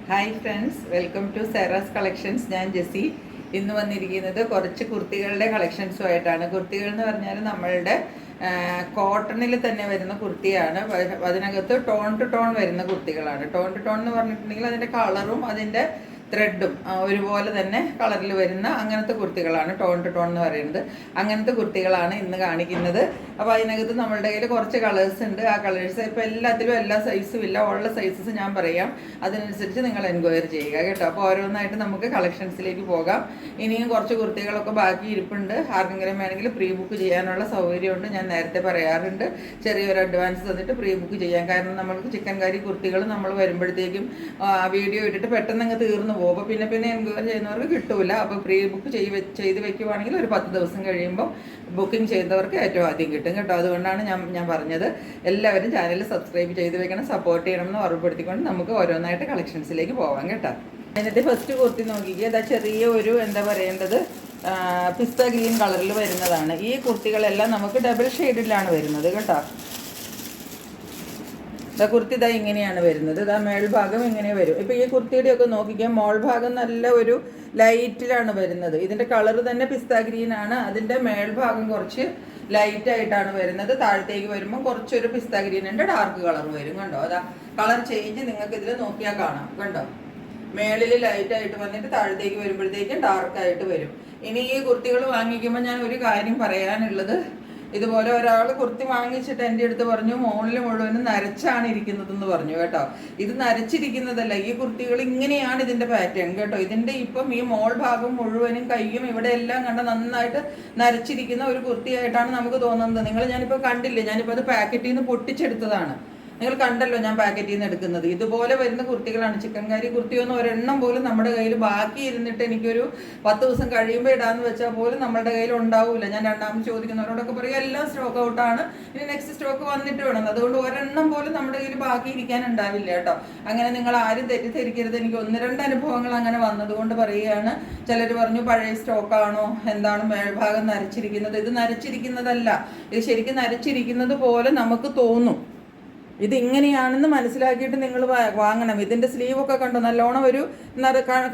Hi friends, welcome to Sera's collections. ഞാൻ ജെസി. ഇന്ന് വന്നിരിക്കുന്നത് കുറച്ച് കുർത്തികളുടെ കളക്ഷൻസുമായിട്ടാണ്. കുർത്തികൾ എന്ന് പറഞ്ഞാൽ നമ്മളുടെ കോട്ടണിൽ തന്നെ വരുന്ന കുർത്തിയാണ്. അതിനകത്ത് ടോൺ ടു ടോൺ വരുന്ന കുർത്തികളാണ്. ടോൺ ടു ടോൺ എന്ന് പറഞ്ഞിട്ടുണ്ടെങ്കിൽ അതിൻ്റെ കളറും അതിൻ്റെ ത്രെഡും ഒരുപോലെ തന്നെ കളറിൽ വരുന്ന അങ്ങനത്തെ കുർത്തികളാണ് ടോൺ ടു ടോൺ എന്ന് പറയുന്നത്. അങ്ങനത്തെ കുർത്തികളാണ് ഇന്ന് കാണിക്കുന്നത്. അപ്പോൾ അതിനകത്ത് നമ്മളുടെ കയ്യിൽ കുറച്ച് കളേഴ്സ് ഉണ്ട്. ആ കളേഴ്സ് ഇപ്പോൾ എല്ലാത്തിലും എല്ലാ സൈസും ഇല്ല, ഉള്ള സൈസസ് ഞാൻ പറയാം. അതിനനുസരിച്ച് നിങ്ങൾ എൻക്വയറി ചെയ്യുക കേട്ടോ. അപ്പോൾ ഓരോന്നായിട്ട് നമുക്ക് കളക്ഷൻസിലേക്ക് പോകാം. ഇനിയും കുറച്ച് കുർത്തികളൊക്കെ ബാക്കി ഇരിപ്പുണ്ട്. ആർക്കെങ്കിലും വേണമെങ്കിൽ പ്രീ ബുക്ക് ചെയ്യാനുള്ള സൗകര്യമുണ്ട്. ഞാൻ നേരത്തെ പറയാറുണ്ട്, ചെറിയൊരു അഡ്വാൻസ് തന്നിട്ട് പ്രീ ബുക്ക് ചെയ്യാം. കാരണം നമ്മൾക്ക് ചിക്കൻ കറി കുർത്തികൾ നമ്മൾ വരുമ്പോഴത്തേക്കും വീഡിയോ ഇട്ടിട്ട് പെട്ടെന്ന് അങ്ങ് തീർന്നു പോകും. അപ്പോൾ പിന്നെ എൻക്വയറി ചെയ്യുന്നവർക്ക് കിട്ടൂല. അപ്പോൾ പ്രീ ബുക്ക് ചെയ്ത് വെക്കുവാണെങ്കിൽ ഒരു 10 ദിവസം കഴിയുമ്പോൾ ബുക്കിംഗ് ചെയ്യുന്നവർക്ക് ഏറ്റവും ആദ്യം കിട്ടും കേട്ടോ. അതുകൊണ്ടാണ് ഞാൻ പറഞ്ഞത്. എല്ലാവരും ചാനൽ സബ്സ്ക്രൈബ് ചെയ്ത് വെക്കണം, സപ്പോർട്ട് ചെയ്യണം എന്ന് ഓർമ്മപ്പെടുത്തിക്കൊണ്ട് നമുക്ക് ഓരോന്നായിട്ട് കളക്ഷൻസിലേക്ക് പോവാം കേട്ടോ. അതിനകത്ത് ഫസ്റ്റ് കുർത്തി നോക്കിക്കുക. അതാ ചെറിയ ഒരു എന്താ പറയേണ്ടത്, പിസ്ത ഗ്രീൻ കളറിൽ വരുന്നതാണ്. ഈ കുർത്തികളെല്ലാം നമുക്ക് ഡബിൾ ഷെയ്ഡിലാണ് വരുന്നത് കേട്ടോ. കുർത്തി ഇതാ ഇങ്ങനെയാണ് വരുന്നത്. ഇതാ മേൾഭാഗം ഇങ്ങനെ വരും. ഇപ്പോൾ ഈ കുർത്തിയുടെയൊക്കെ നോക്കിക്കാൻ മോൾ ഭാഗം നല്ല ഒരു ലൈറ്റിലാണ് വരുന്നത്. ഇതിൻ്റെ കളർ തന്നെ പിസ്ത ഗ്രീൻ ആണ്. അതിൻ്റെ മേൾഭാഗം കുറച്ച് ലൈറ്റായിട്ടാണ് വരുന്നത്. താഴത്തേക്ക് വരുമ്പോൾ കുറച്ചൊരു പിസ്ത ഗ്രീനിൻ്റെ ഡാർക്ക് കളർ വരും കണ്ടോ. അതാ കളർ ചേഞ്ച് നിങ്ങൾക്ക് ഇതിൽ നോക്കിയാൽ കാണാം കണ്ടോ. മേളിൽ ലൈറ്റായിട്ട് വന്നിട്ട് താഴത്തേക്ക് വരുമ്പോഴത്തേക്കും ഡാർക്കായിട്ട് വരും. ഇനി ഈ കുർത്തികൾ വാങ്ങിക്കുമ്പോൾ ഞാൻ ഒരു കാര്യം പറയാനുള്ളത്, ഇതുപോലെ ഒരാൾ കുർത്തി വാങ്ങിച്ചിട്ട് എൻ്റെ അടുത്ത് പറഞ്ഞു മുകളിൽ മുഴുവനും നരച്ചാണ് ഇരിക്കുന്നതെന്ന് പറഞ്ഞു കേട്ടോ. ഇത് നരച്ചിരിക്കുന്നതല്ല, ഈ കുർത്തികൾ ഇങ്ങനെയാണ് ഇതിൻ്റെ പാറ്റേൺ കേട്ടോ. ഇതിൻ്റെ ഇപ്പം ഈ മോൾ ഭാഗം മുഴുവനും കയ്യും ഇവിടെ എല്ലാം കണ്ട നന്നായിട്ട് നരച്ചിരിക്കുന്ന ഒരു കുർത്തിയായിട്ടാണ് നമുക്ക് തോന്നുന്നത്. ഞാനിപ്പോൾ കണ്ടില്ലേ, ഞാനിപ്പോൾ അത് പാക്കറ്റിൽ നിന്ന് പൊട്ടിച്ചെടുത്തതാണ്. നിങ്ങൾ കണ്ടല്ലോ ഞാൻ പാക്കറ്റിൽ നിന്ന് എടുക്കുന്നത്. ഇതുപോലെ വരുന്ന കുർത്തികളാണ്. ചിക്കൻ കറി കുർത്തിയൊന്നും ഒരെണ്ണം പോലും നമ്മുടെ കയ്യിൽ ബാക്കി ഇരുന്നിട്ട് എനിക്കൊരു 10 ദിവസം കഴിയുമ്പോൾ ഇടാന്ന് വെച്ചാൽ പോലും നമ്മുടെ കയ്യിൽ ഉണ്ടാവില്ല. ഞാൻ രണ്ടാമത് ചോദിക്കുന്നവരോടൊക്കെ പറയും എല്ലാം സ്റ്റോക്ക് ഔട്ടാണ്, ഇനി നെക്സ്റ്റ് സ്റ്റോക്ക് വന്നിട്ട് വേണം. അതുകൊണ്ട് ഒരെണ്ണം പോലും നമ്മുടെ കയ്യിൽ ബാക്കി ഇരിക്കാൻ ഉണ്ടാവില്ല കേട്ടോ. അങ്ങനെ നിങ്ങൾ ആരും തെറ്റിദ്ധരിക്കരുത്. എനിക്ക് 1-2 അനുഭവങ്ങൾ അങ്ങനെ വന്നതുകൊണ്ട് പറയുകയാണ്. ചിലർ പറഞ്ഞു പഴയ സ്റ്റോക്കാണോ എന്താണ് മേൽഭാഗം നരച്ചിരിക്കുന്നത്. ഇത് നരച്ചിരിക്കുന്നതല്ല, ഇത് ശരിക്കും നരച്ചിരിക്കുന്നത് പോലെ നമുക്ക് തോന്നും. ഇതിങ്ങനെയാണെന്ന് മനസ്സിലാക്കിയിട്ട് നിങ്ങൾ വാങ്ങണം. ഇതിൻ്റെ സ്ലീവൊക്കെ കണ്ടോ, നല്ലോണം ഒരു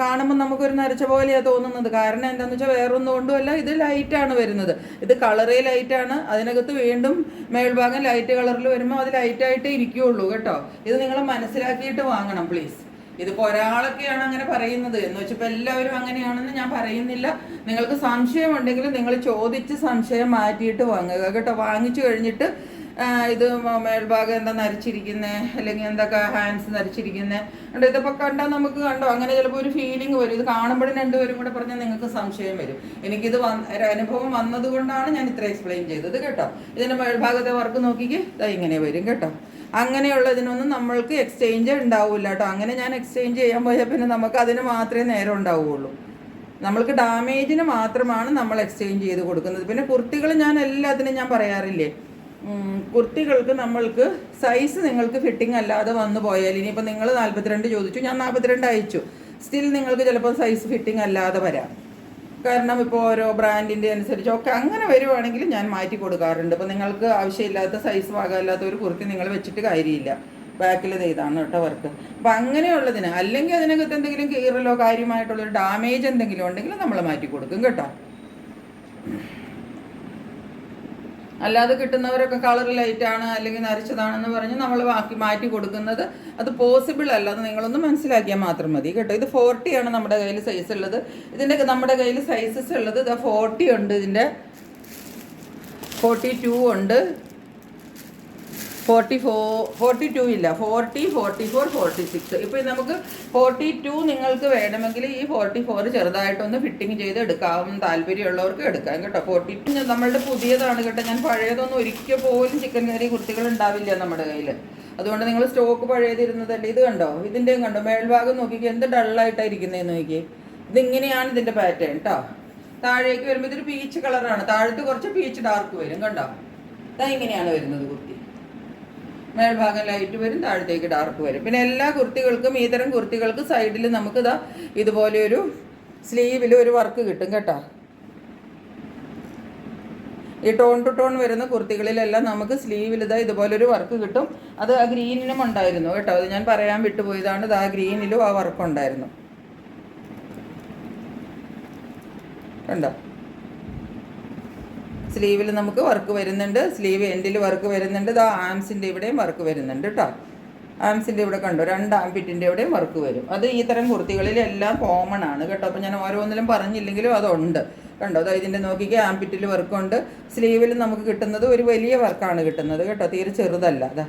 കാണുമ്പോൾ നമുക്കൊരു നരച്ച പോലെയാണ് തോന്നുന്നത്. കാരണം എന്താണെന്ന് വെച്ചാൽ വേറൊന്നും കൊണ്ടുമല്ല, ഇത് ലൈറ്റാണ് വരുന്നത്. ഇത് കളറേ ലൈറ്റാണ്. അതിനകത്ത് വീണ്ടും മേൽഭാഗം ലൈറ്റ് കളറിൽ വരുമ്പോൾ അത് ലൈറ്റായിട്ടേ ഇരിക്കുകയുള്ളൂ കേട്ടോ. ഇത് നിങ്ങൾ മനസ്സിലാക്കിയിട്ട് വാങ്ങണം പ്ലീസ്. ഇതിപ്പോൾ ഒരാളൊക്കെയാണ് അങ്ങനെ പറയുന്നത് എന്ന് വെച്ചപ്പോൾ എല്ലാവരും അങ്ങനെയാണെന്ന് ഞാൻ പറയുന്നില്ല. നിങ്ങൾക്ക് സംശയമുണ്ടെങ്കിൽ നിങ്ങൾ ചോദിച്ച് സംശയം മാറ്റിയിട്ട് വാങ്ങുക കേട്ടോ. വാങ്ങിച്ചു കഴിഞ്ഞിട്ട് ഇത് മേൽഭാഗം എന്താ നരച്ചിരിക്കുന്നത്, അല്ലെങ്കിൽ എന്തൊക്കെ ഹാൻഡ്സ് നരച്ചിരിക്കുന്നത്, ഇതിപ്പോൾ കണ്ടാൽ നമുക്ക് കണ്ടോ അങ്ങനെ ചിലപ്പോൾ ഒരു ഫീലിംഗ് വരും. ഇത് കാണുമ്പോഴും രണ്ടുപേരും കൂടെ പറഞ്ഞാൽ നിങ്ങൾക്ക് സംശയം വരും. എനിക്കിത് ഒരു അനുഭവം വന്നതുകൊണ്ടാണ് ഞാൻ ഇത്ര എക്സ്പ്ലെയിൻ ചെയ്തത് കേട്ടോ. ഇതിൻ്റെ മേൽഭാഗത്തെ വർക്ക് നോക്കിക്ക് ഇങ്ങനെ വരും കേട്ടോ. അങ്ങനെയുള്ളതിനൊന്നും നമ്മൾക്ക് എക്സ്ചേഞ്ച് ഉണ്ടാവില്ല കേട്ടോ. അങ്ങനെ ഞാൻ എക്സ്ചേഞ്ച് ചെയ്യാൻ പോയാൽ പിന്നെ നമുക്ക് അതിന് മാത്രമേ നേരം ഉണ്ടാവുകയുള്ളൂ. നമ്മൾക്ക് ഡാമേജിന് മാത്രമാണ് നമ്മൾ എക്സ്ചേഞ്ച് ചെയ്ത് കൊടുക്കുന്നത്. പിന്നെ കുർത്തികൾ ഞാൻ എല്ലാത്തിനും ഞാൻ പറയാറില്ലേ, കുർത്തികൾക്ക് നമ്മൾക്ക് സൈസ് നിങ്ങൾക്ക് ഫിറ്റിംഗ് അല്ലാതെ വന്നു പോയാൽ, ഇനിയിപ്പോൾ നിങ്ങൾ 42 ചോദിച്ചു, ഞാൻ 42 അയച്ചു, സ്റ്റിൽ നിങ്ങൾക്ക് ചിലപ്പോൾ സൈസ് ഫിറ്റിംഗ് അല്ലാതെ വരാം. കാരണം ഇപ്പോൾ ഓരോ ബ്രാൻഡിൻ്റെ അനുസരിച്ചൊക്കെ അങ്ങനെ വരുവാണെങ്കിൽ ഞാൻ മാറ്റി കൊടുക്കാറുണ്ട്. ഇപ്പോൾ നിങ്ങൾക്ക് ആവശ്യമില്ലാത്ത സൈസ് ഭാഗമില്ലാത്ത ഒരു കുർത്തി നിങ്ങൾ വെച്ചിട്ട് കാര്യമില്ല. ബാക്കിൽ ഇതാണ് കേട്ടോ വർക്ക്. അപ്പം അങ്ങനെയുള്ളതിന്, അല്ലെങ്കിൽ അതിനകത്ത് എന്തെങ്കിലും കീറലോ കാര്യമായിട്ടുള്ളൊരു ഡാമേജ് എന്തെങ്കിലും ഉണ്ടെങ്കിൽ നമ്മൾ മാറ്റി കൊടുക്കും കേട്ടോ. അല്ലാതെ കിട്ടുന്നവരൊക്കെ കളർ ലൈറ്റാണ് അല്ലെങ്കിൽ നരച്ചതാണെന്ന് പറഞ്ഞ് നമ്മൾ മാറ്റി കൊടുക്കുന്നത് അത് പോസിബിൾ അല്ല. അത് നിങ്ങളൊന്ന് മനസ്സിലാക്കിയാൽ മാത്രം മതി കേട്ടോ. ഇത് 40 ആണ് നമ്മുടെ കയ്യിൽ സൈസ് ഉള്ളത്. ഇതിൻ്റെ നമ്മുടെ കയ്യിൽ സൈസസ് ഉള്ളത് 40 ഉണ്ട്, ഇതിൻ്റെ 42 ഉണ്ട്, 42 ഇല്ല, 40, 44, 46. ഇപ്പോൾ നമുക്ക് 42 നിങ്ങൾക്ക് വേണമെങ്കിൽ ഈ 44 ചെറുതായിട്ടൊന്ന് ഫിറ്റിംഗ് ചെയ്ത് എടുക്കാം. താല്പര്യമുള്ളവർക്ക് എടുക്കാം കേട്ടോ. 42 നമ്മളുടെ പുതിയതാണ് കേട്ടോ. ഞാൻ പഴയതൊന്നും ഒരിക്കൽ പോലും ചിക്കൻ കറി കുർത്തികൾ ഉണ്ടാവില്ല നമ്മുടെ കയ്യിൽ. അതുകൊണ്ട് നിങ്ങൾ സ്റ്റോക്ക് പഴയതിരുന്നതല്ലേ. ഇത് കണ്ടോ, ഇതിൻ്റെയും കണ്ടോ മേൽഭാഗം നോക്കിക്കുക എന്ത് ഡള്ളായിട്ടാണ് ഇരിക്കുന്നതെന്ന് നോക്കിയേ. ഇതിങ്ങനെയാണ് ഇതിൻ്റെ പാറ്റേൺ കേട്ടോ. താഴേക്ക് വരുമ്പോൾ ഇതൊരു പീച്ച് കളറാണ്, താഴത്ത് കുറച്ച് പീച്ച് ഡാർക്ക് വരും കണ്ടോ. ഇങ്ങനെയാണ് വരുന്നത് കുർത്തി. മേൽഭാഗം ലൈറ്റ് വരും, താഴത്തേക്ക് ഡാർക്ക് വരും. പിന്നെ എല്ലാ കുർത്തികൾക്കും ഈ തരം കുർത്തികൾക്ക് സൈഡിൽ നമുക്ക് ഇതുപോലെ ഒരു സ്ലീവിൽ ഒരു വർക്ക് കിട്ടും കേട്ടോ. ഈ ടോൺ ടു ടോൺ വരുന്ന കുർത്തികളിലെല്ലാം നമുക്ക് സ്ലീവിൽ ഇതാ ഇതുപോലൊരു വർക്ക് കിട്ടും. അത് ആ ഗ്രീനിനും ഉണ്ടായിരുന്നു കേട്ടോ, അത് ഞാൻ പറയാൻ വിട്ടുപോയതാണ്. ഇത് ആ ഗ്രീനിലും ആ വർക്ക് ഉണ്ടായിരുന്നു കണ്ടോ. സ്ലീവിൽ നമുക്ക് വർക്ക് വരുന്നുണ്ട്, സ്ലീവ് എൻഡിൽ വർക്ക് വരുന്നുണ്ട്. ഇതാ ആംസിൻ്റെ ഇവിടെയും വർക്ക് വരുന്നുണ്ട് കേട്ടോ. ആംസിൻ്റെ ഇവിടെ കണ്ടോ, 2 ആംപിറ്റിൻ്റെ ഇവിടെയും വർക്ക് വരും. അത് ഈ തരം കുർത്തികളിലെല്ലാം കോമൺ ആണ് കേട്ടോ. അപ്പോൾ ഞാൻ ഓരോന്നിലും പറഞ്ഞില്ലെങ്കിലും അതുണ്ട് കണ്ടോ. അതായത് ഇതിൻ്റെ നോക്കിക്കുക, ആംപിറ്റിൽ വർക്കുണ്ട്. സ്ലീവിൽ നമുക്ക് കിട്ടുന്നത് ഒരു വലിയ വർക്കാണ് കിട്ടുന്നത് കേട്ടോ, തീരെ ചെറുതല്ല. അതാ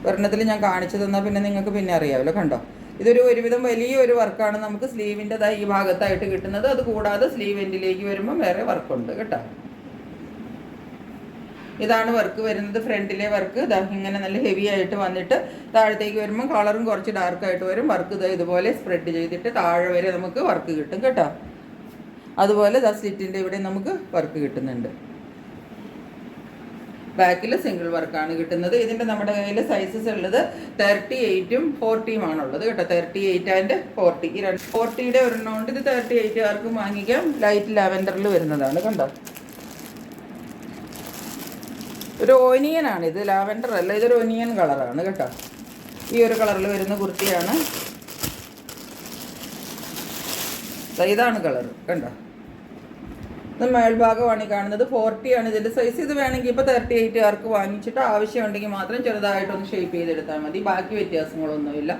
ഒരെണ്ണത്തിൽ ഞാൻ കാണിച്ചു തന്നാൽ പിന്നെ നിങ്ങൾക്ക് പിന്നെ അറിയാമല്ലോ കണ്ടോ. ഇതൊരു ഒരുവിധം വലിയൊരു വർക്കാണ് നമുക്ക് സ്ലീവിൻ്റെതായി ഈ ഭാഗത്തായിട്ട് കിട്ടുന്നത്. അത് കൂടാതെ സ്ലീവ് എൻഡിലേക്ക് വരുമ്പോൾ വേറെ വർക്കുണ്ട് കേട്ടോ. ഇതാണ് വർക്ക് വരുന്നത്, ഫ്രണ്ടിലെ വർക്ക്. ഇതാ ഇങ്ങനെ നല്ല ഹെവി ആയിട്ട് വന്നിട്ട് താഴത്തേക്ക് വരുമ്പോൾ കളറും കുറച്ച് ഡാർക്കായിട്ട് വരും. വർക്ക് ഇതാ ഇതുപോലെ സ്പ്രെഡ് ചെയ്തിട്ട് താഴെ വരെ നമുക്ക് വർക്ക് കിട്ടും കേട്ടോ. അതുപോലെ ഇതാ സ്ലിറ്റിൻ്റെ ഇവിടെ നമുക്ക് വർക്ക് കിട്ടുന്നുണ്ട്. ബാക്കിൽ സിംഗിൾ വർക്കാണ് കിട്ടുന്നത്. ഇതിൻ്റെ നമ്മുടെ കയ്യിൽ സൈസസ് ഉള്ളത് 38ഉം 40ഉം ആണുള്ളത് കേട്ടോ. 38 ആൻഡ് 40. ഈ 40യുടെ ഒരെണ്ണമുണ്ട്. ഇത് 38 ആർക്കും വാങ്ങിക്കാം. ലൈറ്റ് ലാവൻഡറിൽ വരുന്നതാണ് കണ്ടോ. ഒരു ഓനിയനാണ് ഇത്, ലാവൻഡർ അല്ല, ഇതൊരു ഓനിയൻ കളറാണ് കേട്ടോ. ഈ ഒരു കളറിൽ വരുന്ന കുർത്തിയാണ്. ഇതാണ് കളർ കണ്ടോ. ഇത് മേൽഭാഗമാണ് ഈ കാണുന്നത്. 40 ആണ് ഇതിൻ്റെ സൈസ്. ഇത് വേണമെങ്കിൽ ഇപ്പോൾ 38 ആർക്ക് വാങ്ങിച്ചിട്ട് ആവശ്യമുണ്ടെങ്കിൽ മാത്രം ചെറുതായിട്ടൊന്ന് ഷേപ്പ് ചെയ്തെടുത്താൽ മതി. ബാക്കി വ്യത്യാസങ്ങളൊന്നുമില്ല.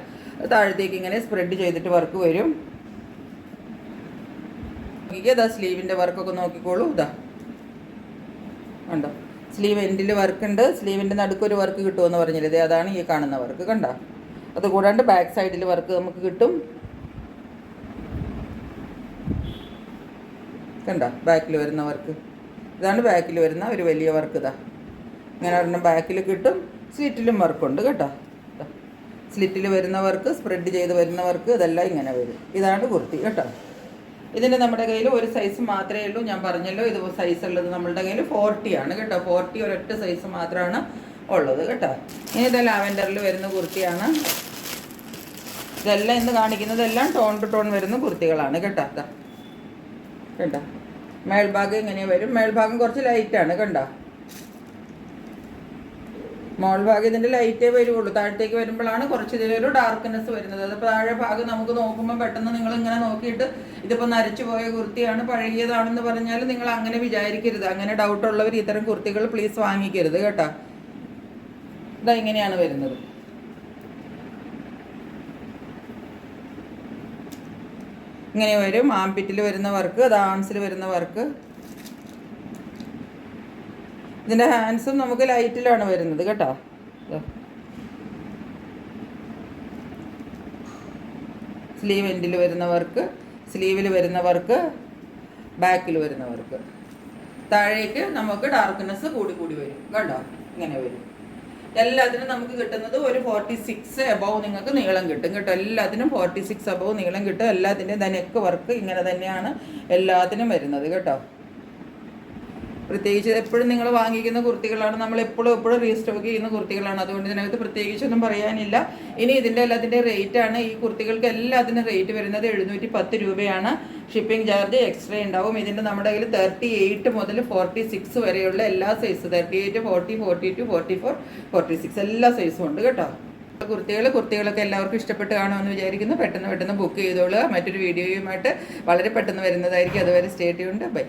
താഴത്തേക്ക് ഇങ്ങനെ സ്പ്രെഡ് ചെയ്തിട്ട് വർക്ക് വരും. ഇതാ സ്ലീവിൻ്റെ വർക്കൊക്കെ നോക്കിക്കോളൂ. ഇതാ കണ്ടോ, സ്ലീവ് എൻഡിൽ വർക്ക് ഉണ്ട്. സ്ലീവിൻ്റെ നടുക്കൊരു വർക്ക് കിട്ടുമെന്ന് പറഞ്ഞില്ലേ, ഇതേ അതാണ് ഈ കാണുന്ന വർക്ക് കണ്ടോ. അതുകൂടാണ്ട് ബാക്ക് സൈഡിൽ വർക്ക് നമുക്ക് കിട്ടും കണ്ടോ. ബാക്കിൽ വരുന്ന വർക്ക് ഇതാണ്, ബാക്കിൽ വരുന്ന ഒരു വലിയ വർക്ക്. ഇതാ ഇങ്ങനെ ഒരെണ്ണം ബാക്കിൽ കിട്ടും. സ്ലിറ്റിലും വർക്കുണ്ട് കേട്ടോ. സ്ലിറ്റിൽ വരുന്ന വർക്ക്, സ്പ്രെഡ് ചെയ്ത് വരുന്ന വർക്ക്, ഇതെല്ലാം ഇങ്ങനെ വരും. ഇതാണ് കുർത്തി കേട്ടോ. ഇതിൻ്റെ നമ്മുടെ കയ്യിൽ ഒരു സൈസ് മാത്രമേ ഉള്ളൂ. ഞാൻ പറഞ്ഞല്ലോ ഇത് സൈസ് ഉള്ളത് നമ്മളുടെ കയ്യിൽ 40 ആണ് കേട്ടോ. 40 ഒരൊറ്റ സൈസ് മാത്രമാണ് ഉള്ളത് കേട്ടോ. ഇനി ഇത് ലാവൻഡറിൽ വരുന്ന കുർത്തിയാണ്. ഇതെല്ലാം ഇന്ന് കാണിക്കുന്നതെല്ലാം ടോൺ ടു ടോൺ വരുന്ന കുർത്തികളാണ് കേട്ടോ. കണ്ടോ, മേൽഭാഗം ഇങ്ങനെ വരും. മേൽഭാഗം കുറച്ച് ലൈറ്റാണ് കണ്ടോ. മോൾ ഭാഗം ഇതിൻ്റെ ലൈറ്റേ വരുള്ളൂ. താഴത്തേക്ക് വരുമ്പോഴാണ് കുറച്ച് ഇതിലൊരു ഡാർക്ക്നെസ് വരുന്നത്. അത് താഴെ ഭാഗം നമുക്ക് നോക്കുമ്പോൾ പെട്ടെന്ന് നിങ്ങൾ ഇങ്ങനെ നോക്കിയിട്ട് ഇതിപ്പോൾ നരച്ചു പോയ കുർത്തിയാണ്, പഴകിയതാണെന്ന് പറഞ്ഞാൽ നിങ്ങൾ അങ്ങനെ വിചാരിക്കരുത്. അങ്ങനെ ഡൗട്ടുള്ളവർ ഇത്തരം കുർത്തികൾ പ്ലീസ് വാങ്ങിക്കരുത് കേട്ടോ. ഇതാ ഇങ്ങനെയാണ് വരുന്നത്. ഇങ്ങനെ വരും. ആംപിറ്റിൽ വരുന്ന വർക്ക്, അത് ആംസിൽ വരുന്ന വർക്ക്. ഇതിൻ്റെ ഹാൻഡ്സും നമുക്ക് ലൈറ്റിലാണ് വരുന്നത് കേട്ടോ. സ്ലീവ് എൻഡിൽ വരുന്ന വർക്ക്, സ്ലീവിൽ വരുന്ന വർക്ക്, ബാക്കിൽ വരുന്ന വർക്ക്. താഴേക്ക് നമുക്ക് ഡാർക്ക്നെസ് കൂടി കൂടി വരും കണ്ടോ. ഇങ്ങനെ വരും. എല്ലാത്തിനും നമുക്ക് കിട്ടുന്നത് ഒരു 46 എബവ് നിങ്ങൾക്ക് നീളം കിട്ടും കേട്ടോ. എല്ലാത്തിനും 46 എബവ് നീളം കിട്ടും. എല്ലാത്തിൻ്റെയും നെക്ക് വർക്ക് ഇങ്ങനെ തന്നെയാണ് എല്ലാത്തിനും വരുന്നത് കേട്ടോ. പ്രത്യേകിച്ച് എപ്പോഴും നിങ്ങൾ വാങ്ങിക്കുന്ന കുർത്തികളാണ്, നമ്മൾ എപ്പോഴും റീസ്റ്റോക്ക് ചെയ്യുന്ന കുർത്തികളാണ്. അതുകൊണ്ട് ഇതിനകത്ത് പ്രത്യേകിച്ചൊന്നും പറയാനില്ല. ഇനി ഇതിൻ്റെ എല്ലാത്തിൻ്റെ റേറ്റാണ്. ഈ കുർത്തികൾക്ക് എല്ലാത്തിനും റേറ്റ് വരുന്നത് 710 രൂപയാണ്. ഷിപ്പിംഗ് ചാർജ് എക്സ്ട്രാ ഉണ്ടാവും. ഇതിൻ്റെ നമ്മുടെ കയ്യിൽ 38 മുതൽ 46 വരെയുള്ള എല്ലാ സൈസ്, 38, 40, 42, 44, 46 എല്ലാ സൈസും ഉണ്ട് കേട്ടോ. കുർത്തികളൊക്കെ എല്ലാവർക്കും ഇഷ്ടപ്പെട്ട് കാണുമെന്ന് വിചാരിക്കുന്നു. പെട്ടെന്ന് ബുക്ക് ചെയ്തോളുക. മറ്റൊരു വീഡിയോയുമായിട്ട് വളരെ പെട്ടെന്ന് വരുന്നതായിരിക്കും. അതുവരെ സ്റ്റേ ട്യൂൺഡ്. ബൈ.